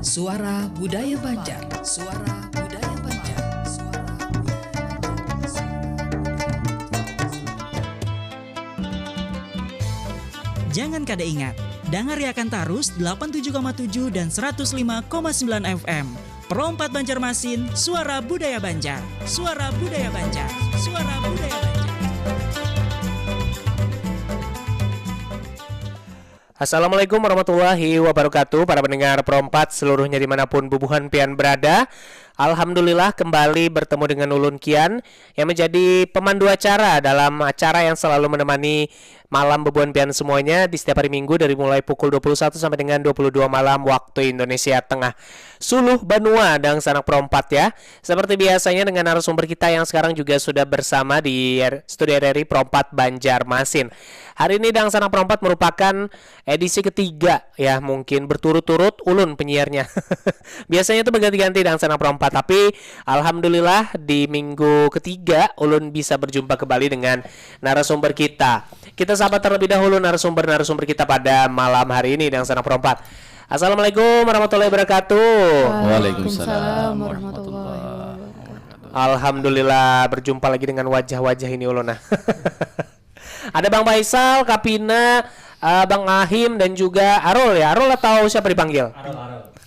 Suara Budaya Banjar. Suara Budaya Banjar. Suara Budaya Banjar. Jangan kada ingat, dangariakan tarus 87,7 dan 105,9 FM. Perompat Banjarmasin, Suara Budaya Banjar. Suara Budaya Banjar. Suara Budaya Banjar. Assalamualaikum warahmatullahi wabarakatuh. Para pendengar Perompat seluruhnya dimanapun bubuhan pian berada, alhamdulillah kembali bertemu dengan Ulun Kian yang menjadi pemandu acara dalam acara yang selalu menemani malam bubuhan pian semuanya di setiap hari Minggu dari mulai pukul 21 sampai dengan 22 malam waktu Indonesia Tengah. Suluh Banua dan sanak Perompat ya. Seperti biasanya dengan narasumber kita yang sekarang juga sudah bersama di studio RRI Perompat Banjarmasin. Hari ini Dang Sanak Perompat merupakan edisi ketiga ya, mungkin berturut-turut Ulun penyiarnya. Biasanya itu berganti-ganti Dang Sanak Perompat, tapi alhamdulillah di minggu ketiga Ulun bisa berjumpa kembali dengan narasumber kita. Kita sapa terlebih dahulu narasumber kita pada malam hari ini Dang Sanak Perompat. Assalamualaikum warahmatullahi wabarakatuh. Waalaikumsalam warahmatullahi wabarakatuh. Alhamdulillah berjumpa lagi dengan wajah-wajah ini Ulun. Ada Bang Faisal, Kapina, Bang Ahim dan juga Arul ya. Arul atau siapa dipanggil?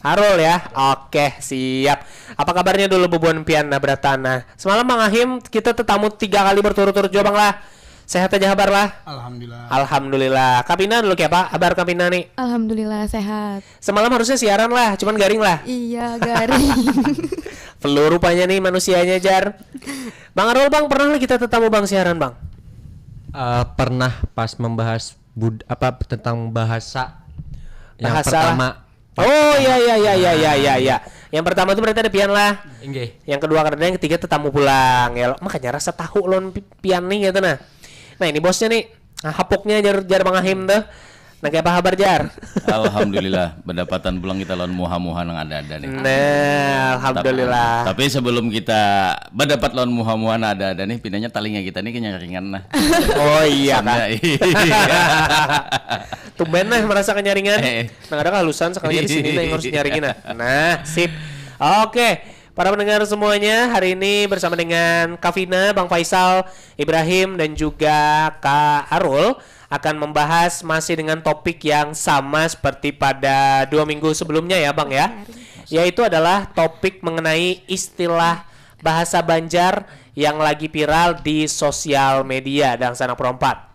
Arul ya. Oke, siap. Apa kabarnya dulu bubuhan pian Bratana? Semalam Bang Ahim kita tetamu 3 kali berturut-turut juga Bang lah. Sehat aja kabar lah. Alhamdulillah. Kapina dulu kayak apa? Kabar Kapina nih? Alhamdulillah sehat. Semalam harusnya siaran lah, cuman garing lah. Iya, garing. Flu rupanya nih manusianya Jar. Bang Arul Bang, pernah lah kita tetamu Bang siaran Bang? Pernah pas membahas tentang bahasa yang Bahasa pertama. Oh iya. Yang pertama itu berarti ada pian lah. Inggih. Yang kedua karena yang ketiga tetamu pulang ya. Makanya rasa tahu lon pian nih gitu nah. Nah ini bosnya nih. Nah, hapuknya jar Bang Ahim tuh. Nah kayak apa kabar Jar? Alhamdulillah pendapatan pulang kita lawan muha-muha yang ada nih. Nah, alhamdulillah. Tapi sebelum kita mendapat lawan muha-muha yang ada nih, pindahnya talinga kita nih kenyaringan nah. Oh iya kan. Iya. Tumben lah merasa kenyaringan. Nah ada kehalusan sekalinya di sini yang harus nyaringin nah. Nah, sip. Oke. Para pendengar semuanya, hari ini bersama dengan Kavina, Bang Faisal, Ibrahim dan juga Kak Arul akan membahas masih dengan topik yang sama seperti pada 2 minggu sebelumnya ya Bang ya. Yaitu adalah topik mengenai istilah bahasa Banjar yang lagi viral di sosial media dan sanak Perompat.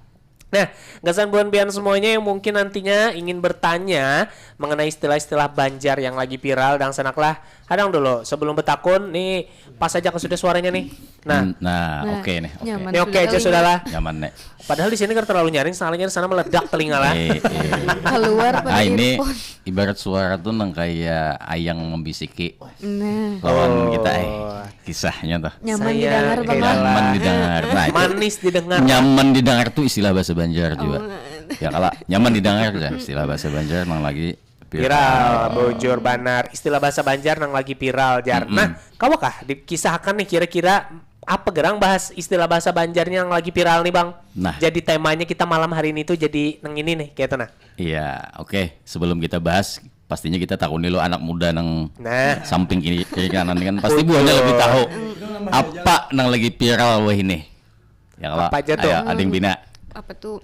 Nah, gasan buan pian semuanya yang mungkin nantinya ingin bertanya mengenai istilah-istilah Banjar yang lagi viral dan sanaklah hadang dulu sebelum betakun nih pas aja sudah suaranya nih. Nah, oke nih. Nyaman. Ini oke aja sudahlah. Nyaman nih. Padahal di sini kan terlalu nyaring, soalnya di sana meledak telinga lah. Keluar pada ini earphone. ibarat suara tuh nang kayak ayang membisiki Nah, lawan kita kisahnya tuh. nyaman Saya didengar Bang. kayak Nyaman didengar. Nah, itu Manis didengar. nyaman didengar tuh istilah bahasa Banjar juga. Ya kalau nyaman didengar ya istilah bahasa Banjar memang lagi Viral, bujur banar. Istilah bahasa Banjar nang lagi viral Jar. Nah, kawakah dikisahkan nih kira-kira apa gerang bahas istilah bahasa Banjarnya yang lagi viral nih Bang? Nah. Jadi temanya kita malam hari ini tuh jadi nang ini nih kayak nah. Iya, oke. Sebelum kita bahas, pastinya kita takut dulu anak muda nang Nah. samping kiri kanan kan pasti buahnya lebih tahu apa nang lagi viral wah ini. Ya kalau Apa aja tuh? ayo, ading bina. Apa tuh?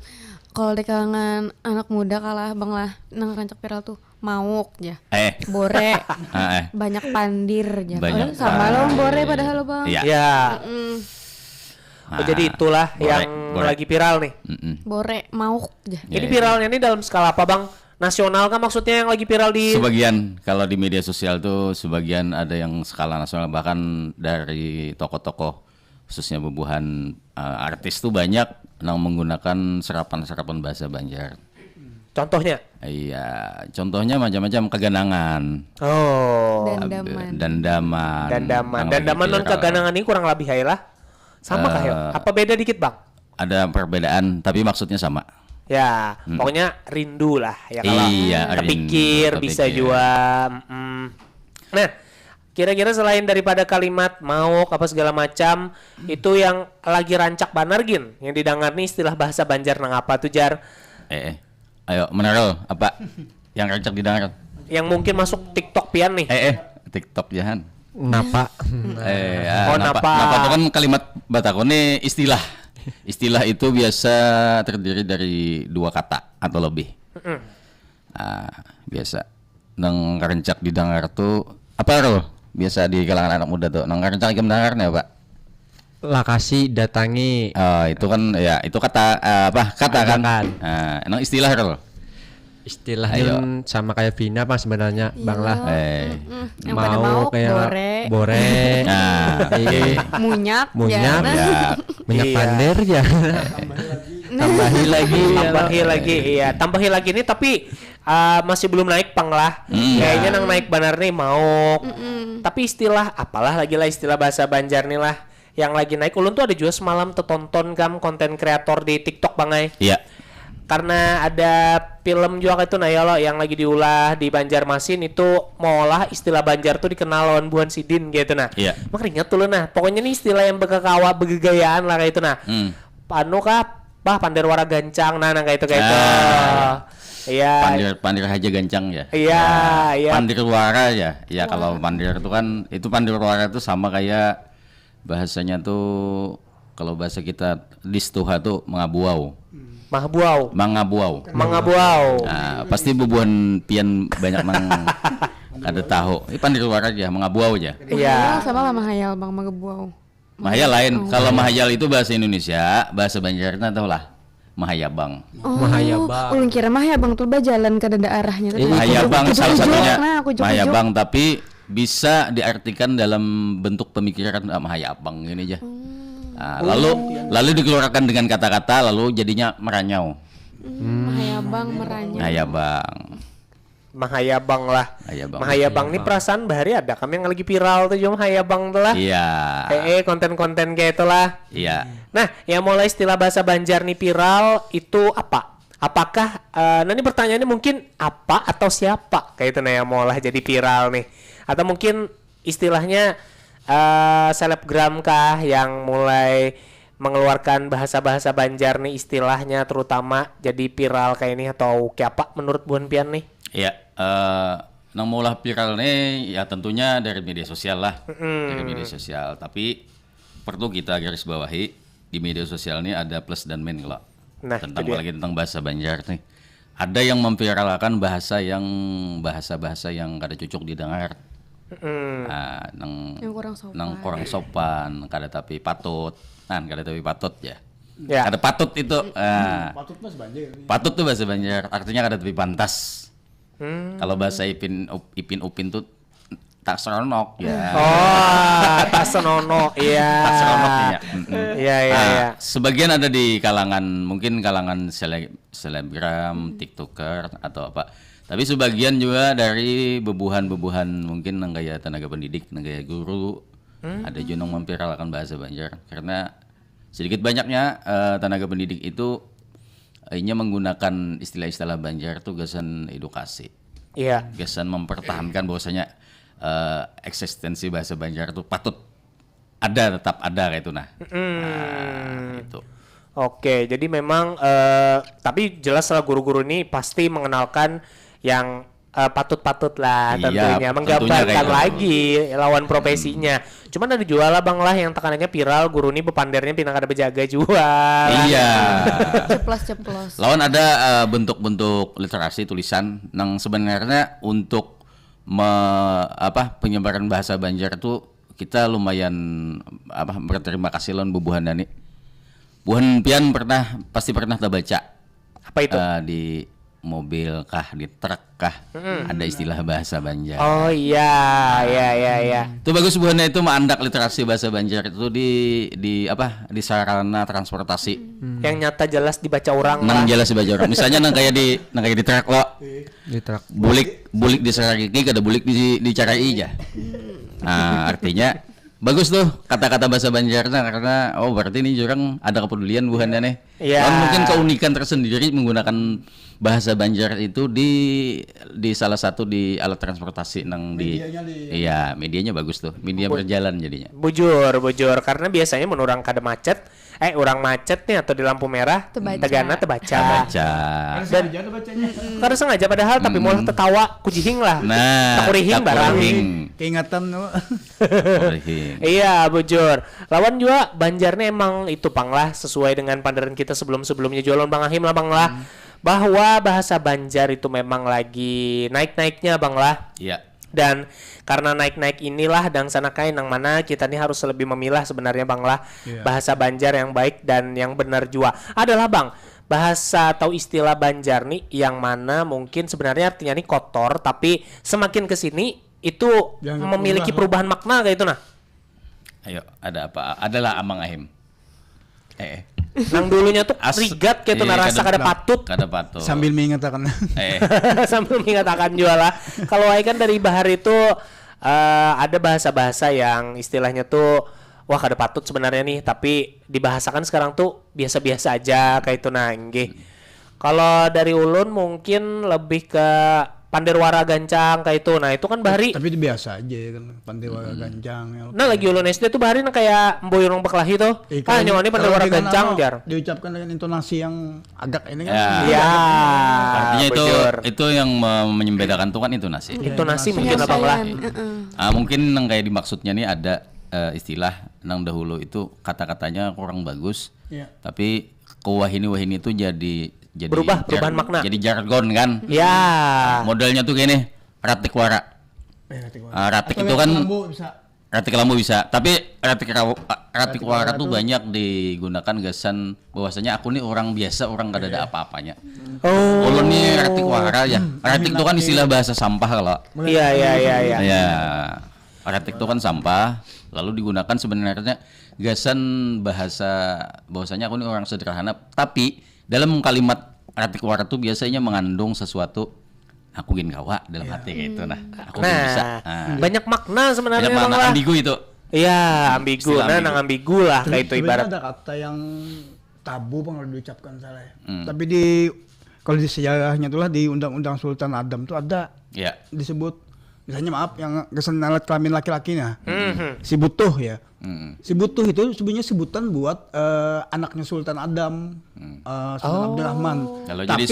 Kalau di kalangan anak muda kalah Bang lah, nang rancak viral tuh mauk ya. Bore. Banyak pandir ya. Banyak Sama lo bore padahal lo Bang. Iya. Ya. Mm, Oh, jadi itulah yang bore. lagi viral nih. bore mauk ya. Ini viralnya nih dalam skala apa Bang? Nasional kan maksudnya yang lagi viral di Sebagian kalau di media sosial tuh sebagian ada yang skala nasional bahkan dari tokoh-tokoh khususnya bubuhan artis tuh banyak yang menggunakan serapan bahasa Banjar. contohnya? Iya, contohnya macam-macam keganangan. Oh. Dandaman. Dandaman. Dandaman non keganangan ini kurang lebih hai lah. Sama kah ya? Apa beda dikit Bang? Ada perbedaan tapi maksudnya sama. Ya, pokoknya rindu lah ya kalau Iya, terpikir rindu, bisa terpikir. juga. Nah, kira-kira selain daripada kalimat mauk apa segala macam, itu yang lagi rancak banargin yang didengar nih istilah bahasa Banjar nang apa tuh Jar? Ayo, Menarol, apa yang rancak didengar? yang mungkin masuk TikTok pian nih. TikTok jahan. Napa? Napa itu kan kalimat Batakone istilah. Istilah itu biasa terdiri dari 2 kata atau lebih. Biasa. Nang karencak didengar tuh apa Rol? Biasa di kalangan anak muda tuh. Nang karencak didengar nih Pak. Lakasi datangi. Itu kan ya itu kata kata kan. Nang istilah Rol. Istilahnya sama kayak Vina Pak sebenarnya, Bang lah. Yang pada mau kayak bore. Munyak. Minyak pandir ya. Tambahi lagi. Iya, tambahi lagi nih tapi masih belum naik Pang lah. Kayaknya nang naik benar nih mau. Tapi istilah apalah lagi lah istilah bahasa Banjar nih lah yang lagi naik. Ulun tuh ada juga semalam tertonton konten kreator di TikTok Bang Ai. Iya. Karena ada film juga itu nah ya lo yang lagi diulah di Banjarmasin itu mau olah istilah Banjar tuh dikenal lawan Buan Sidin gitu nah. Iya. Makanya ingat tuh lo nah. Pokoknya nih istilah yang begagawa begegayaan lah kayak itu nah. Panu kah pandir wara gancang nah kayak itu Iya. Pandir haja gancang ya. Iya. Pandir wara ya. Ya kalau pandir itu kan itu pandir wara itu sama kayak bahasanya tuh kalau bahasa kita distuha tuh mengabuau. Mangabuau. Nah, pasti bubuhan pian banyak ada tahu. Ini pandir luar aja, mengabuau aja. Iya. Sama lah mahayal Bang Mangabuau. Mahayal lain. Kalau mahayal itu bahasa Indonesia, bahasa Banjarna tahu lah. Mahayabang. Mahayabang. Ulun kira mahayabang tuh jalan ke dada arahnya. Mahayabang salah satunya. Mahayabang tapi bisa diartikan dalam bentuk pemikiran mahayabang ini aja. Nah, lalu dikeluarkan dengan kata-kata lalu jadinya meranyau. Mahayabang lah. Mahayabang ini perasaan bahari ada kami yang lagi viral tuh cuma Mahayabang tuh lah. Iya. Konten-konten kayak itulah. Iya. Nah, yang mulai istilah bahasa Banjar nih viral itu apa? Apakah nanti pertanyaannya mungkin apa atau siapa kayak itu nah yang mulai jadi viral nih? Atau mungkin istilahnya selebgram kah yang mulai mengeluarkan bahasa-bahasa Banjar nih istilahnya terutama jadi viral kayak ini atau kayak apa menurut Buan Pian nih? Iya, nang maulah viral nih ya tentunya dari media sosial lah, dari media sosial. Tapi perlu kita garis bawahi di media sosial ini ada plus dan min kalau tentang bahasa Banjar nih. Ada yang memviralkan bahasa yang kada cocok didengar. Nang kurang sopan kada tapi patut ya. Kada patut itu patut tuh bahasa Banjar artinya kada tapi pantas. Kalau bahasa Ipin Upin tuh tak seronok ya. Tak seronok iya. Tak seronok ya. Iya. Sebagian ada di kalangan mungkin kalangan selebgram, TikToker atau apa. Tapi sebagian juga dari bebuhan-bebuhan mungkin nang gaya tenaga pendidik, nang gaya guru. Ada juga yang memviralkan bahasa Banjar karena sedikit banyaknya tenaga pendidik itu hanya menggunakan istilah-istilah Banjar itu gasan edukasi. Iya. Gasan mempertahankan bahwasanya eksistensi bahasa Banjar itu tetap ada kayak itu nah. Itu. Oke, jadi memang tapi jelas lah guru-guru ini pasti mengenalkan yang patut-patut lah tentunya menggambarkan lagi lawan profesinya. Cuman ada jual lah Bang lah yang tekanannya viral guru ini bepandernya pinang kada bejaga jual. Iya. Ceplos. Lawan ada bentuk-bentuk literasi tulisan yang sebenarnya untuk penyebaran bahasa Banjar itu kita lumayan berterima kasih lawan bubuhan Dani. Buhan Pian pasti pernah baca. Apa itu? Di mobil kah, di truk kah, ada istilah bahasa Banjar. Oh iya. Itu bagus buahnya itu mandak literasi bahasa Banjar itu di sarana transportasi. Yang nyata jelas dibaca orang. Jelas dibaca orang. Misalnya kayak di truk lo. Di truk. Bulik di saragi kada bulik di carai aja. Nah, artinya bagus tuh kata-kata bahasa Banjarnya karena berarti ini orang ada kepedulian buhannya nih. Iya. Dan mungkin keunikan tersendiri menggunakan bahasa Banjar itu di salah satu di alat transportasi iya, medianya bagus tuh. Media berjalan jadinya. Bujur karena biasanya menurang kada macet, urang macet nih atau di lampu merah, tegana tebaca. Dan kada sengaja padahal tapi mau tertawa kujihing lah. Nah, takurihing barang. Keingatan Iya, bujur. Lawan juga Banjarnya emang itu pang lah sesuai dengan pandaran kita sebelumnya jualan Bang Ahim lah Bang lah. Bahwa bahasa Banjar itu memang lagi naik-naiknya Bang lah. Iya. Dan karena naik-naik inilah dan sana kain yang mana kita nih harus lebih memilah sebenarnya Bang lah. Bahasa Banjar yang baik dan yang benar juga. Adalah Bang, bahasa atau istilah Banjar nih yang mana mungkin sebenarnya artinya nih kotor tapi semakin kesini itu memiliki perubahan makna kayak itu nah. Ayo, ada apa? Adalah Amang Ahim. Nang dulunya tuh rigat kayak itu narasa kada patut. Sambil mengatakan sambil mengatakan juga lah. Kalau kan dari Bahar itu ada bahasa-bahasa yang istilahnya tuh wah kada patut sebenarnya nih, tapi dibahasakan sekarang tuh biasa-biasa aja kayak itu nah nggih. Kalau dari ulun mungkin lebih ke Panderwara Gancang kayak itu. Nah, itu kan Bahari. Tapi itu biasa aja kan Panderwara Gancang. Nah, lagi ulun SD tuh Bahari kayak mboyorong beklahi tuh. Nyawani Panderwara Gancang jar. Diucapkan dengan intonasi yang agak ini kan. Iya. Artinya itu yang membedakan tuh kan intonasi. Intonasi mungkin apa lah. Mungkin yang kayak dimaksudnya nih ada istilah nang dahulu itu kata-katanya kurang bagus. Tapi ke wahini itu jadi perubahan makna. Jadi jargon kan? Ya. Modelnya tuh gini, ratikwara. Ratik itu kan ratik lambu bisa. Tapi ratikwara tuh banyak digunakan gasan bahwasanya aku nih orang biasa, orang gak ada apa-apanya. Kalau nih ratikwara ya. Ratik itu kan istilah bahasa sampah kalau. Iya. Ya. Ratik itu kan sampah, lalu digunakan sebenarnya gasan bahasa bahwasanya aku nih orang sederhana, tapi dalam kalimat ratikwara tuh biasanya mengandung sesuatu aku ingin kawa dalam hati gitu nah. Aku bisa. Banyak makna sebenarnya Bang lah. Ambigu itu. Iya, ambigu. Nang ambigu lah kayak itu ibarat. Ada kata yang tabu Bang kalau diucapkan salah ya. Tapi kalau di sejarahnya itulah di Undang-Undang Sultan Adam tuh ada disebut misalnya maaf yang kesan alat kelamin laki-lakinya. Si butuh ya. Si butuh itu sebenarnya sebutan buat anaknya Sultan Adam, Sultan Abdurrahman. Kalau jadi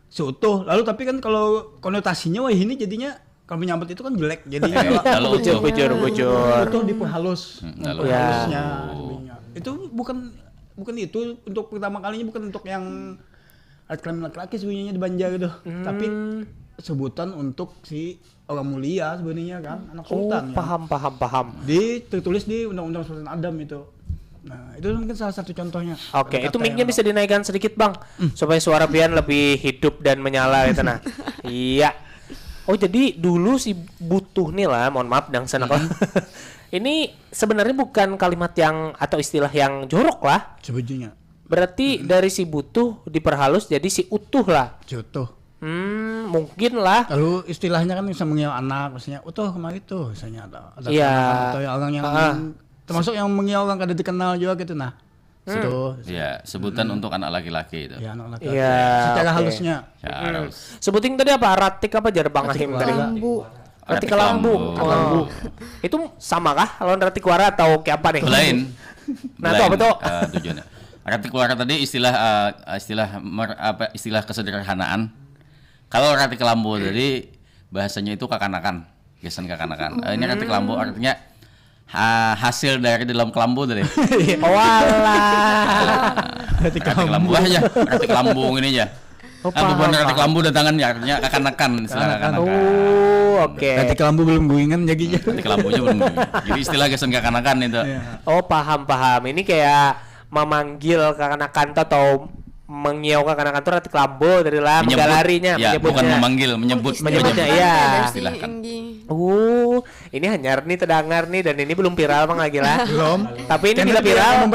seutuh. Lalu tapi kan kalau konotasinya wah ini jadinya kalau menyambut itu kan jelek jadinya. Kalau bujur. Butuh diperhalus. Halusnya. Itu bukan itu untuk pertama kalinya bukan untuk yang alat kelamin laki-laki sebenarnya di Banjar gitu. Tapi sebutan untuk si orang mulia sebenarnya kan anak sultan. Paham. Tertulis di Undang-Undang Sultan Adam itu. Nah, itu mungkin salah satu contohnya. Oke, itu mic-nya bisa dinaikkan sedikit, Bang. Supaya suara Pian lebih hidup dan menyala gitu nah. Iya. Oh, jadi dulu si butuh nih lah, mohon maaf dang sana lah. Ini sebenarnya bukan kalimat yang atau istilah yang jorok lah. Sebetulnya. Berarti dari si butuh diperhalus jadi si utuh lah. Utuh. Mungkin lah. Lalu istilahnya kan bisa mengiau anak, maksudnya utuh kemarin tuh, misalnya ada atau orang yang termasuk yang mengiau orang kada dikenal juga gitu nah. Ya, sebutan untuk anak laki-laki itu. Ya, anak laki-laki. Secara halusnya. Sebutin tadi apa? Ratik apa jar Bang Ahim tadi? Ratik lambu. Itu sama kah lawan ratikwara atau kayak apa nih? Lain. Nah, itu apa tuh? Tujuannya. Ratikwara tadi istilah kesederhanaan. Kalau ratik lambu tadi bahasanya itu kakanakan, gesan kakanakan. Ini ratik lambu artinya hasil dari dalam kelambu tadi. Walah. Ratik lambu aja, ratik lambu ini aja. Bukan ratik lambu datangan ya artinya kakanakan istilah kakanakan. Oke. Ratik lambu belum guingan jadinya. Ratik lambunya belum. Jadi istilah gesan kakanakan itu. Paham. Ini kayak memanggil kakanakan atau mengiau kakanakan itu ratik lambu dari lah menggalarinya ya, bukan memanggil menyebutnya ya. Istilahkan. Ini hanyar nih terdengar nih dan ini belum viral Bang lagi lah. Belum. Tapi ini bila viral.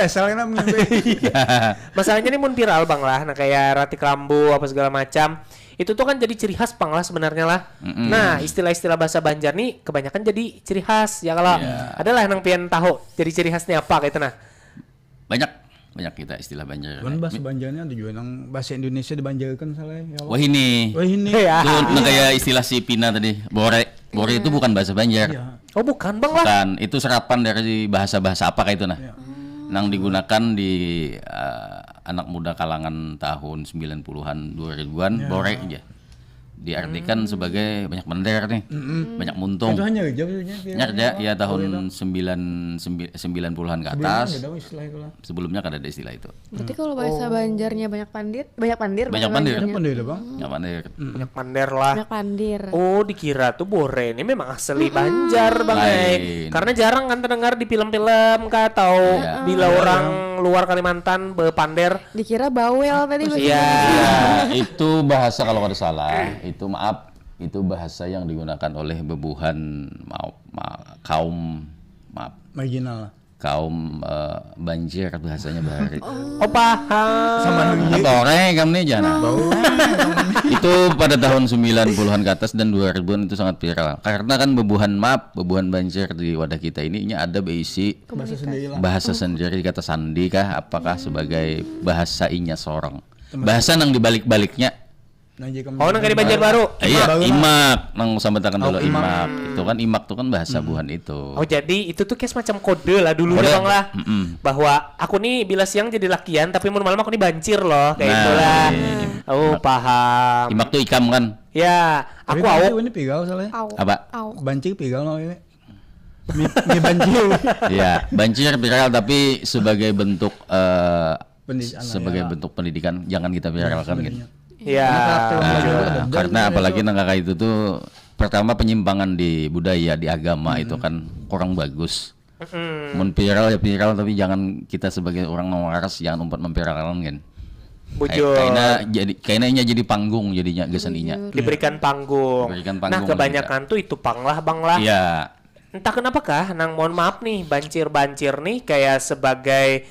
Masalahnya ini mun viral Bang lah. Nah kayak ratik lambu apa segala macam. Itu tuh kan jadi ciri khas Bang lah sebenarnya lah. Nah istilah-istilah bahasa Banjar nih kebanyakan jadi ciri khas ya kalau adalah yang pian tahu jadi ciri khasnya apa gitu nah. Banyak banyak kita istilah Banjar. Cuman bahasa Banjarnya ada juga yang bahasa Indonesia dibanjarkan salah ya. Wah ini. Ya. Itu kayak istilah si Pina tadi, bore. Bore itu bukan bahasa Banjar. Iya. Oh bukan bang lah. Bukan, itu serapan dari bahasa-bahasa apa kayak itu nah. Yang digunakan di anak muda kalangan tahun 90-an 2000-an bore aja. Diartikan sebagai banyak bender nih, banyak muntung. Itu hanya aja maksudnya. Nyarja ya tahun 90-an ke atas. Ada istilah itu lah. Sebelumnya kan ada istilah itu. Berarti kalau bahasa Banjarnya banyak pandir. Banyak pandir. Apa nih Bang? Banyak pandir. Banyak pandir lah. Banyak pandir. Oh dikira tuh Bore ini memang asli Banjar bang. Lain. Karena jarang kan terdengar di film-film kah atau bila orang luar Kalimantan berpander. Dikira bawel tadi. Iya. Ya, itu bahasa kalau ada salah, itu maaf, itu bahasa yang digunakan oleh bebuhan Marginal lah. kaum Banjir bahasanya Bahari. Oh paham. Sama Tore kamu nih jana. Itu pada tahun 90-an ke atas dan 2000-an itu sangat viral. Karena kan bebuhan Banjir di wadah kita ini ada berisi bahasa sendiri lah. bahasa sendiri kata sandi kah apakah sebagai bahasa inya sorong. Bahasa nang dibalik-baliknya. Nah, jika Nang di Banjarbaru. Iya, imak. Nang sambatakan dulu imak. Itu kan imak tuh kan bahasa buhan itu. Oh jadi itu tuh kayak semacam kode lah dulu ya bang lah. Bahwa aku nih bila siang jadi lakian tapi malam aku nih bancir loh kayak itulah. Oh paham. Imak tuh ikam kan? Ya aku awok. Ini pigal salah. Apa? Bancir pigal no ini. Mi banjir. Iya, banjir viral tapi sebagai bentuk Pendidikan, pendidikan jangan kita viralkan gitu. Ya. Karena apalagi nang kakak itu tuh pertama penyimpangan di budaya, di agama itu kan kurang bagus. Mun viral ya viral tapi jangan kita sebagai orang waras jangan umpat memviralkan kan. Bujur. Kayaknya jadi panggung jadinya geseninya. Diberikan panggung. Nah kebanyakan tuh itu pang lah bang lah. Iya. Entah kenapakah, nang mohon maaf nih banjir nih kayak sebagai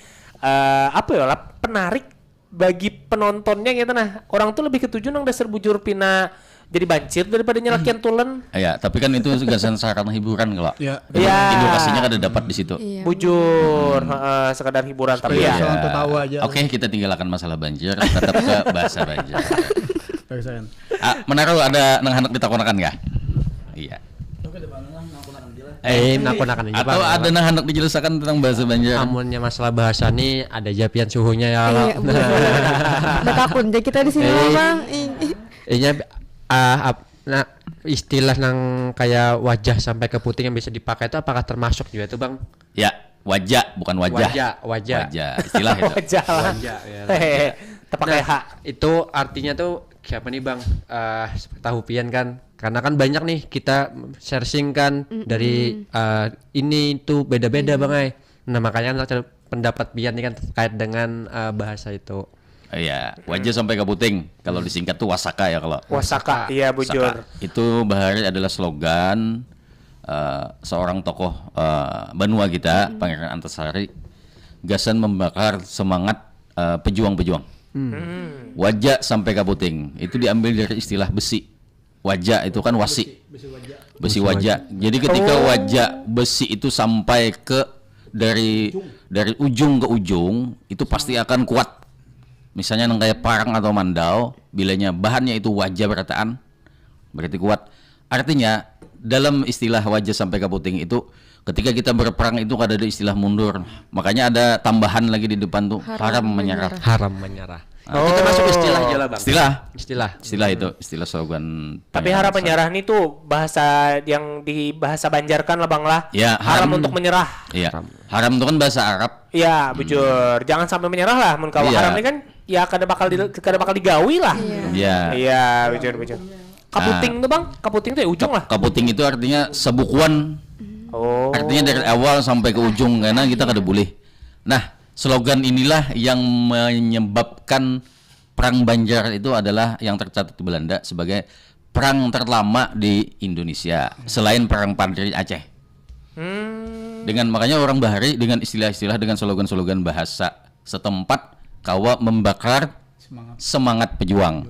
apa ya lah penarik bagi penontonnya gitu nah. Orang tuh lebih ketujuh nang dasar bujur pina jadi banjir daripada nyelakian tulen. Iya, tapi kan itu gasan sarana hiburan kalau. Iya. Edukasinya kan ada dapat di situ. Bujur, sekadar hiburan tapi ya. Tahu aja. Oke, kita tinggalkan masalah banjir, tetap ke bahasa banjir. Persen. Menaruh ada nang handap ditakonakan enggak? Iya. nakonakan aja Atau ada nang hendak dijelaskan tentang bahasa Banjar. Amunnya masalah bahasa nih ada japian suhunya ya. Iya, takut deh kita di sini bang. Nah istilah nang kayak wajah sampai ke puting yang bisa dipakai itu apakah termasuk juga itu bang? Ya, wajah bukan wajah. Wajah. Istilah itu. Wajah lah. Terpakai hak. Itu artinya tuh siapa nih bang? Tahu pian kan? Karena kan banyak nih kita searching kan dari ini tuh beda-beda bang ay. Nah makanya pendapat pian nih kan terkait dengan bahasa itu. Iya, wajah sampai ke puting. Kalau disingkat tuh wasaka ya kalau. Wasaka, iya bujur. Itu Bahari adalah slogan seorang tokoh Banua kita, Pangeran Antasari. Gasan membakar semangat pejuang-pejuang. Wajah sampai ke puting. Itu diambil dari istilah besi. Wajah itu kan wasi. Besi wajah. Jadi ketika wajah besi itu sampai ke dari ujung ke ujung itu pasti akan kuat. Misalnya nang kayak parang atau mandau, bilanya bahannya itu wajah berataan, berarti kuat. Artinya dalam istilah wajah sampai ke puting itu ketika kita berperang itu ada istilah mundur. Makanya ada tambahan lagi di depan tuh haram menyerah. Haram menyerah. Itu masuk istilah aja lah bang. Istilah itu istilah slogan. Tapi haram menyerah nih tuh bahasa yang dibahasa Banjarkan lah bang lah. Ya, haram untuk menyerah. Iya. Haram itu kan bahasa Arab. Iya bujur. Jangan sampai menyerah lah. Mun kalau haram ini kan ya kada bakal digawi lah. Iya. Iya bujur. Kaputing tuh bang. Kaputing tuh ya ujung lah. Kaputing itu artinya sebukuan. Oh. Artinya dari awal sampai ke ujung karena kita kada boleh. Nah, slogan inilah yang menyebabkan perang Banjar itu adalah yang tercatat di Belanda sebagai perang terlama di Indonesia selain perang Padri Aceh. Dengan makanya orang Bahari dengan istilah-istilah dengan slogan-slogan bahasa setempat kawa membakar semangat pejuang.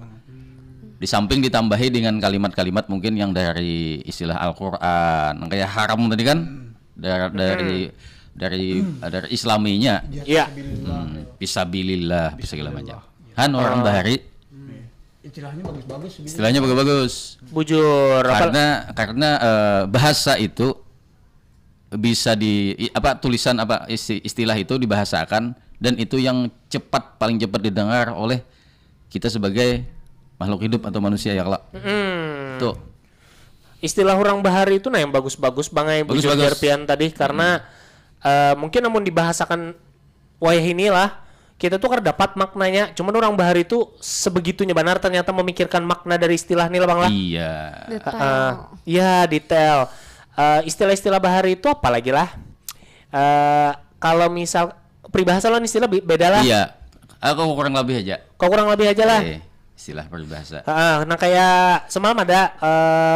Di samping ditambahi dengan kalimat-kalimat mungkin yang dari istilah Al-Qur'an kayak haram tadi kan dari dari Islaminya. Iya. Fisabilillah, bisa segala macam. Han orang Bahari. Istilahnya bagus-bagus. Bujur. Karena bahasa itu bisa tulisan istilah itu dibahasakan dan itu yang paling cepat didengar oleh kita sebagai makhluk hidup atau manusia ya kalau. Tuh. Istilah orang Bahari itu yang bagus-bagus bangai bujur Jarpian tadi karena mungkin namun dibahasakan wayah inilah kita tuh kan dapat maknanya, cuman orang Bahari itu sebegitunya benar ternyata memikirkan makna dari istilah ini lah Bang lah. Iya. Detail. Istilah-istilah Bahari itu apa lagi lah? Kalau misal peribahasa lo istilah beda lah. Iya. Aku kurang lebih aja lah. Istilah peribahasa. Nah kayak semalam ada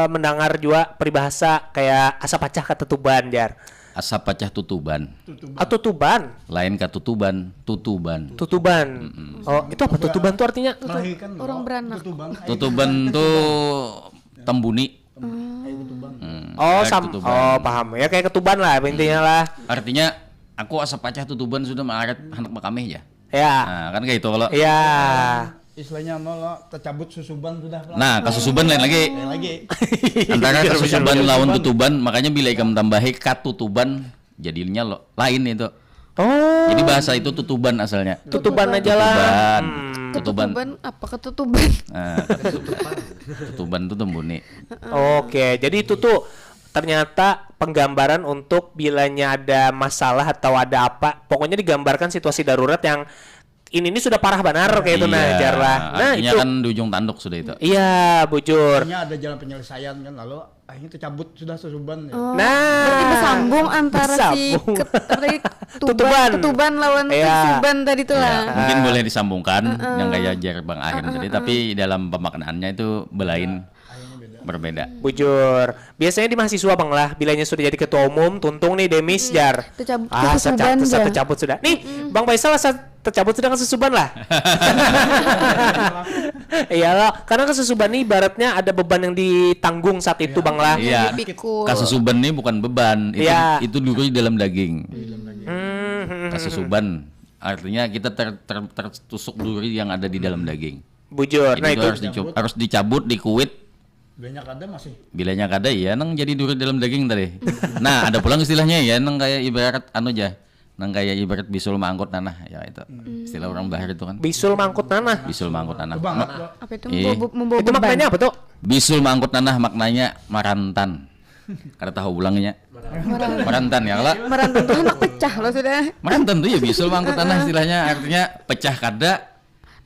mendengar juga peribahasa kayak asa pacah kata tuban Jar. Asa pacah tutuban. Tutuban. Lain ka tutuban. Oh, itu apa tutuban tuh artinya? Orang beranak. Tutuban tuh tembuni. Paham. Ya kayak ketuban lah intinya lah. Artinya aku asa pacah tutuban sudah mengaret hendak makameh ya. Ya. Nah, kan kayak itu kalau. Iya. Istilahnya tercabut susuban sudah. Nah, kasusuban lain lagi. Antara kasusuban lawan tutuban, makanya bila ikam tambahi katutuban jadinya lain itu. Oh. Jadi bahasa itu tutuban asalnya. Tutuban aja lah. Tutuban. Apa ketutuban? Nah, tutuban itu tembuni. Oke, jadi itu tuh ternyata penggambaran untuk bilanya ada masalah atau ada apa, pokoknya digambarkan situasi darurat yang ini sudah parah benar kayak itu Jar lah. Nah, artinya itu kan di ujung tanduk sudah itu. Iya, bujur. Akhirnya ada jalan penyelesaian kan, lalu akhirnya tercabut sudah susuban. Ya. Berarti bersambung antara ketuban lawan susuban tadi tuh lah. Mungkin boleh disambungkan yang kayak Jar Bang Ahim tadi, tapi dalam pemaknaannya itu berbeda. Bujur. Biasanya di mahasiswa Bang lah, bilanya sudah jadi ketua umum, tuntung nih Demis Jar. Tercabut sudah. Nih, Bang Faisal tercabut sudah kesusuban lah. Iyalah, karena kesusuban nih ibaratnya ada beban yang ditanggung saat itu Bang lah. Iya. Kesusuban nih bukan beban, itu duri dalam daging. Kesusuban artinya kita tertusuk duri yang ada di dalam daging. Bujur. Nah, itu harus dicabut, dikuit. Bilanya kada ya nang jadi duri dalam daging tadi. Nah, ada pulang istilahnya ya nang kayak ibarat nang kayak ibarat bisul mangkut nanah ya itu. Istilah orang Bahari itu kan. Bisul mangkut nanah. Apa itu? Itu maknanya apa tuh? Bisul mangkut nanah maknanya marantan. Kada tahu ulangnya. Marantan ya kalau. Marantan tuh anak pecah loh sudah. Marantan tuh ya bisul mangkut nanah istilahnya artinya pecah kada.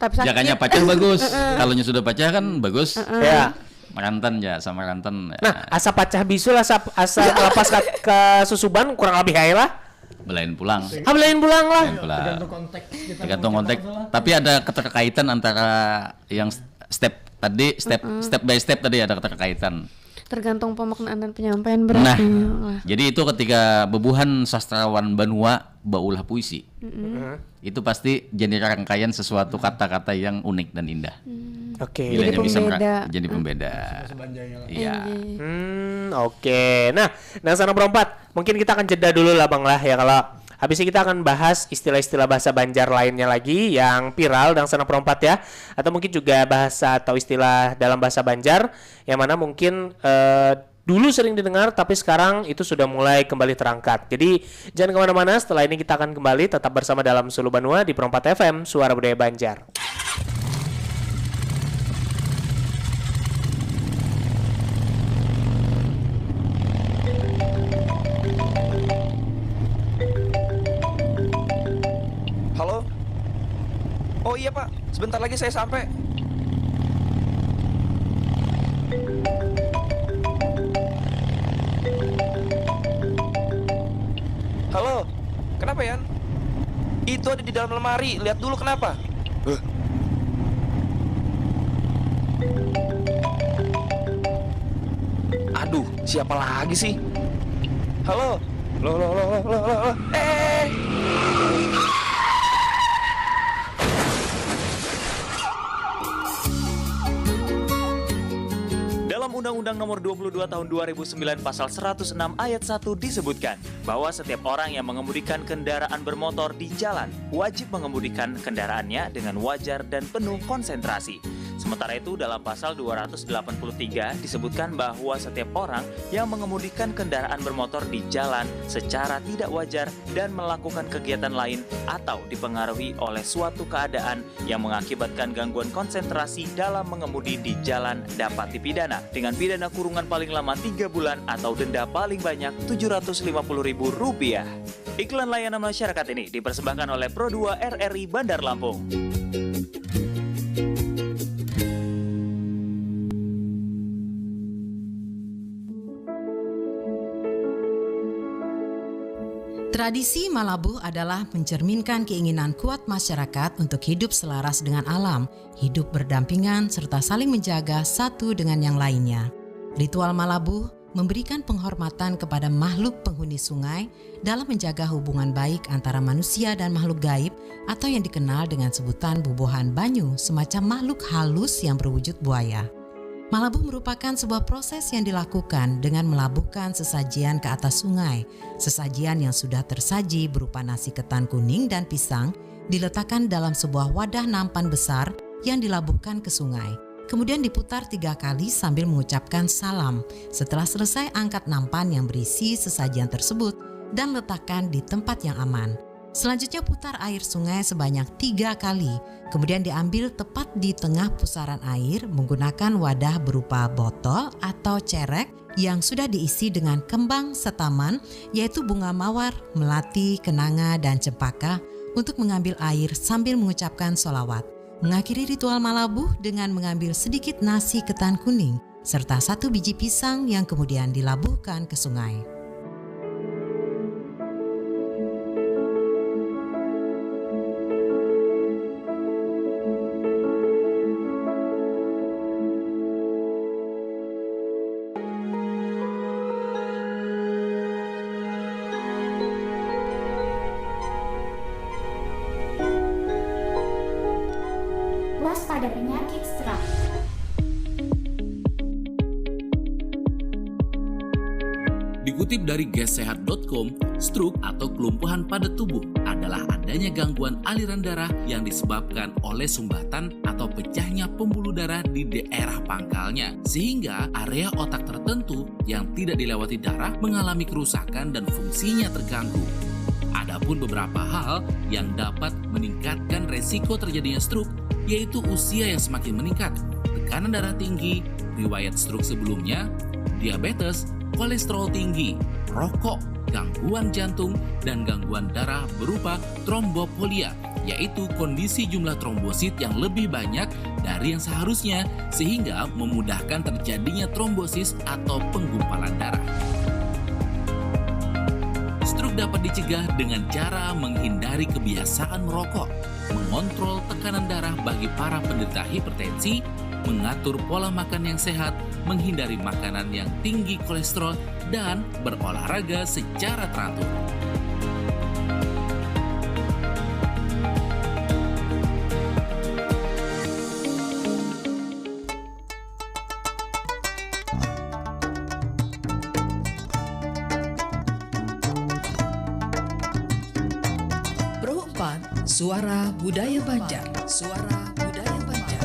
Tapi jakanya pecah bagus. Kalaunya sudah pecah kan bagus. Ya. Marantan ya sama rantan. Nah, asa pacah bisul asa lepas ke susuban kurang lebih aja lah. Belain pulang. Belain pulang lah. Tergantung konteks. Tapi ada keterkaitan antara yang step by step tadi ada keterkaitan. Tergantung pemaknaan dan penyampaian berarti. Nah, jadi itu ketika bebuhan sastrawan Banua baulah puisi. Itu pasti jadi rangkaian sesuatu kata-kata yang unik dan indah. Oke. Jadi pembeda. Iya. Oke. Nah, sana berempat. Mungkin kita akan jeda dulu lah Bang lah ya kalau habis ini kita akan bahas istilah-istilah bahasa Banjar lainnya lagi yang viral dan sana perempat ya. Atau mungkin juga bahasa atau istilah dalam bahasa Banjar yang mana mungkin dulu sering didengar tapi sekarang itu sudah mulai kembali terangkat. Jadi jangan kemana-mana, setelah ini kita akan kembali tetap bersama dalam Sulu Banua di Perempat FM Suara Budaya Banjar. Halo? Oh iya Pak, sebentar lagi saya sampai. Halo, kenapa Yan? Itu ada di dalam lemari, lihat dulu kenapa? Aduh, siapa lagi sih? Halo? Loh. Dalam Undang-Undang Nomor 22 Tahun 2009 Pasal 106 Ayat 1 disebutkan bahwa setiap orang yang mengemudikan kendaraan bermotor di jalan wajib mengemudikan kendaraannya dengan wajar dan penuh konsentrasi. Sementara itu dalam pasal 283 disebutkan bahwa setiap orang yang mengemudikan kendaraan bermotor di jalan secara tidak wajar dan melakukan kegiatan lain atau dipengaruhi oleh suatu keadaan yang mengakibatkan gangguan konsentrasi dalam mengemudi di jalan dapat dipidana dengan pidana kurungan paling lama 3 bulan atau denda paling banyak Rp750.000. Iklan layanan masyarakat ini dipersembahkan oleh Pro2 RRI Bandar Lampung. Tradisi Malabuh adalah mencerminkan keinginan kuat masyarakat untuk hidup selaras dengan alam, hidup berdampingan, serta saling menjaga satu dengan yang lainnya. Ritual Malabuh memberikan penghormatan kepada makhluk penghuni sungai dalam menjaga hubungan baik antara manusia dan makhluk gaib atau yang dikenal dengan sebutan bubuhan banyu, semacam makhluk halus yang berwujud buaya. Malabuh merupakan sebuah proses yang dilakukan dengan melabuhkan sesajian ke atas sungai. Sesajian yang sudah tersaji berupa nasi ketan kuning dan pisang diletakkan dalam sebuah wadah nampan besar yang dilabuhkan ke sungai. Kemudian diputar 3 kali sambil mengucapkan salam. Setelah selesai, angkat nampan yang berisi sesajian tersebut dan letakkan di tempat yang aman. Selanjutnya putar air sungai sebanyak 3 kali, kemudian diambil tepat di tengah pusaran air menggunakan wadah berupa botol atau cerek yang sudah diisi dengan kembang setaman, yaitu bunga mawar, melati, kenanga, dan cempaka untuk mengambil air sambil mengucapkan sholawat. Mengakhiri ritual Malabuh dengan mengambil sedikit nasi ketan kuning serta 1 biji pisang yang kemudian dilabuhkan ke sungai. Waspada penyakit stroke. Dikutip dari gessehat.com, stroke atau kelumpuhan pada tubuh adalah adanya gangguan aliran darah yang disebabkan oleh sumbatan atau pecahnya pembuluh darah di daerah pangkalnya, sehingga area otak tertentu yang tidak dilewati darah mengalami kerusakan dan fungsinya terganggu. Adapun beberapa hal yang dapat meningkatkan resiko terjadinya stroke, yaitu usia yang semakin meningkat, tekanan darah tinggi, riwayat stroke sebelumnya, diabetes, kolesterol tinggi, rokok, gangguan jantung, dan gangguan darah berupa trombopolia, yaitu kondisi jumlah trombosit yang lebih banyak dari yang seharusnya sehingga memudahkan terjadinya trombosis atau penggumpalan darah. Stroke dapat dicegah dengan cara menghindari kebiasaan merokok, mengontrol tekanan darah bagi para penderita hipertensi, mengatur pola makan yang sehat, menghindari makanan yang tinggi kolesterol, dan berolahraga secara teratur. Pro 4 Suara Budaya Banjar. Suara Budaya Banjar.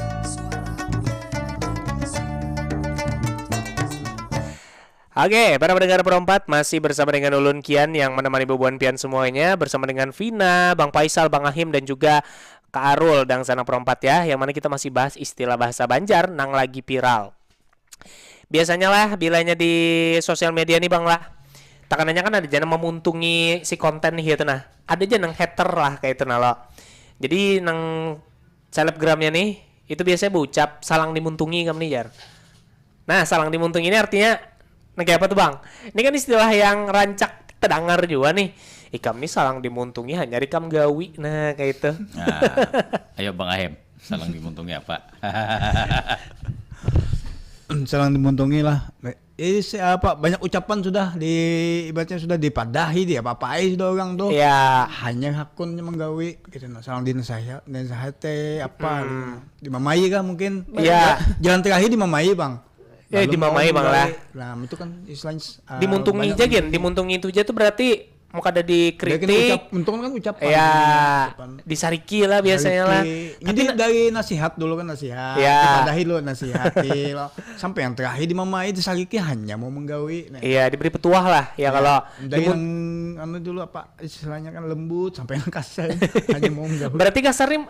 Oke, para pendengar Pro 4 masih bersama dengan Ulun Kian yang menemani Bubuhan Pian semuanya, bersama dengan Vina, Bang Faisal, Bang Ahim, dan juga Kak Arul dan Sanang Pro 4 ya, yang mana kita masih bahas istilah bahasa Banjar nang lagi viral. Biasanya lah, bilanya di sosial media nih Bang lah, tekanannya kan ada jangan memuntungi si konten nih gitu nah. Ada aja nang hater lah kayak itu nah lo. Jadi nang selebgramnya nih, itu biasanya berucap salang dimuntungi kamu nih Jar. Nah, salang dimuntungi ini artinya nah kayak apa tuh Bang? Ini kan istilah yang rancak terdengar juga nih. Ikam nih salang dimuntungi hanya ikam gawi. Nah kayak itu. Nah, ayo Bang Ahim, salang dimuntungi apa? Salang dimuntungi lah. Ini apa banyak ucapan sudah di ibaratnya sudah dipadahi dia apa-apai sudah orang tuh. Ya. Hanya hakunnya menggawi gitu nah. Salang dinasehate apa di mamai kah mungkin? Iya. Jalan terakhir di mamai Bang. di mamai bang lah. Nah itu kan istilahnya dimuntungi aja gen, dimuntungi itu aja tuh berarti mau kada dikritik. Untung kan ucapan. Ya, disariki lah biasanya lah. Jadi dari nasihat dulu kan nasihat. Dipadahi lo nasihati lo. Sampai yang terakhir di mamai disariki hanya mau menggawi. Iya, diberi petuah lah. Ya kalau dari yang dulu apa istilahnya kan lembut sampai yang kasar hanya mau menggawi. Berarti kasar nih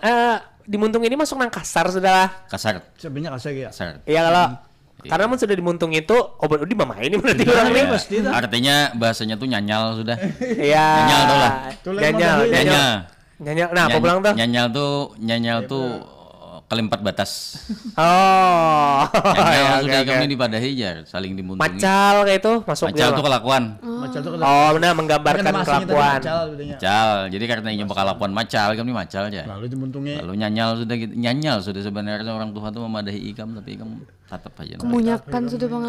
dimuntung ini masuk nang kasar sudah lah. Kasar. Sebenarnya kasar ya. Iya kalau karena sudah dimuntung itu di mama ini berarti orang nih. Artinya bahasanya tuh nyanyal sudah. Iya. Nyanyal tuh lah. Nyanyal. Nah, apa bilang tuh? Nyanyal tuh kelimpat batas. Oh. Nyanyal sudah kami dipadahi jar, saling dimuntungi. Macal kayak itu masuk. Macal tuh kelakuan. Benar menggambarkan kelakuan. Macal. Jadi karena ini kelakuan macal, kami macal aja. Lalu dimuntungi. Lalu nyanyal sudah sebenarnya orang Tuhan tuh memadahi ikam tapi ikam tetap aja. Kemunyakan sudah bang.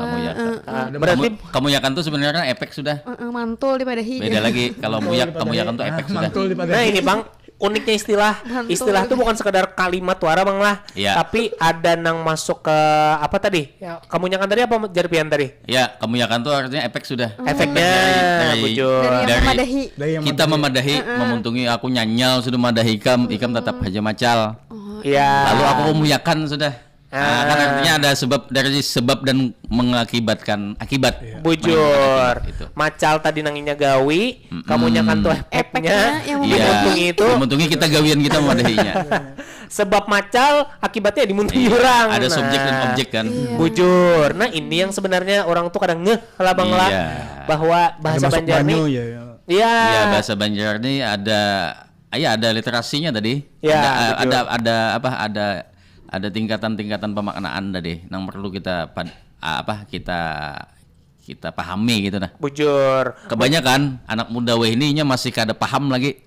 Berarti kemunyakan tuh sebenarnya efek sudah. Mantul dipadahi. Beda lagi kalau kemunyakan tuh efek sudah. Nah ini bang. Uniknya istilah tuh bukan sekedar kalimat wara bang lah, tapi ada nang masuk ke apa tadi? Ya, kemunyakan tadi apa jarpian tadi? Ya, kemunyakan tuh artinya efek sudah. Efeknya dari kita memadahi, memuntungi aku nyanyal sudah memadahi ikam tetap aja macal. Iya. Lalu aku memuyakan sudah. Kan artinya ada sebab dan mengakibatkan akibat. Bujur. Macal tadi nanginya gawi, kemunyakan tuh efeknya. Dimuntungi itu. Dimuntungi kita gawian kita memadahinya. Sebab macal akibatnya dimuntungi orang. Ada subjek dan objek kan. Bujur. Nah ini yang sebenarnya orang tuh kadang ngeh lah bang lah bahwa bahasa Banjar nih. Iya. Bahasa Banjar nih ada literasinya tadi. Ada tingkatan-tingkatan pemaknaan tadi yang perlu kita pahami gitu nah. Bujur. Kebanyakan anak muda ininya masih kada paham lagi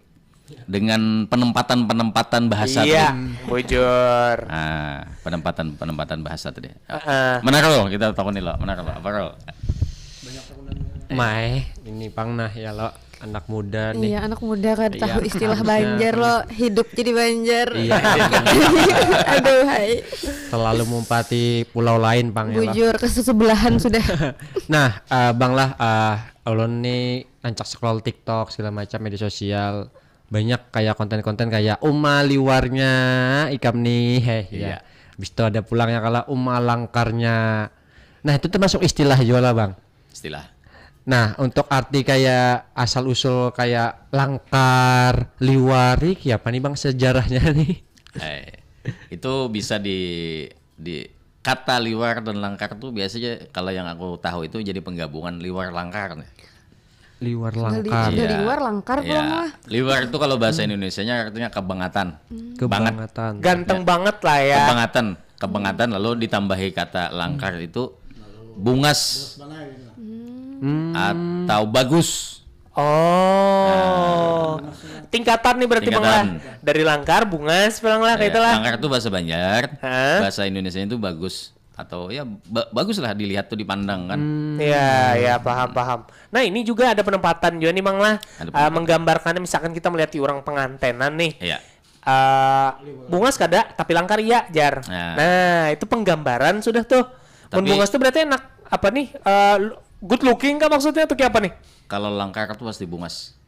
dengan penempatan bahasa tadi. Bujur. Penempatan bahasa tadi. Mana lo kita takoni lo, mana lo? Apa lo? Ini Bang nah ya lo. Anak muda nih. Iya, anak muda kan tahu istilah Banjar lo, hidup jadi Banjar. Iya. Aduh, hai. Selalu mumpati pulau lain, Bang. Bujur ke sebelahan sudah. Nah, Bang lah, ulun nih nancak scroll TikTok segala macam media sosial. Banyak kayak konten-konten kayak liwarnya ikam nih, ya. Habis itu ada pulangnya kala langkarnya. Nah, itu termasuk istilah juga Bang. Istilah. Nah, untuk arti kayak asal-usul kayak langkar, liwari, apa nih Bang sejarahnya nih? Itu bisa di kata liwar dan langkar tuh biasanya kalau yang aku tahu itu jadi penggabungan liwar langkar nih. Liwar langkar. Dari luar langkar belum lah. Liwar itu kalau bahasa Indonesianya artinya kebangatan. Kebangatan. Ganteng banget lah ya. Kebangatan lalu ditambahi kata langkar itu bungas. Atau bagus. Tingkatan nih berarti Bang lah. Dari langkar, bungas, bilang lah kayak itulah. Langkar itu bahasa Banjar. Bahasa Indonesia itu bagus atau ya bagus lah dilihat tuh dipandang kan. Iya, paham. Nah, ini juga ada penempatan juga nih Bang lah. Menggambarkannya misalkan kita melihat di orang pengantenan nih. Iya. Bungas kada tapi langkar iya jar. Nah, itu penggambaran sudah tuh. Bungas tuh berarti enak apa nih? Good looking kah maksudnya tuh kayak apa nih? Kalau langkar itu pasti bungas.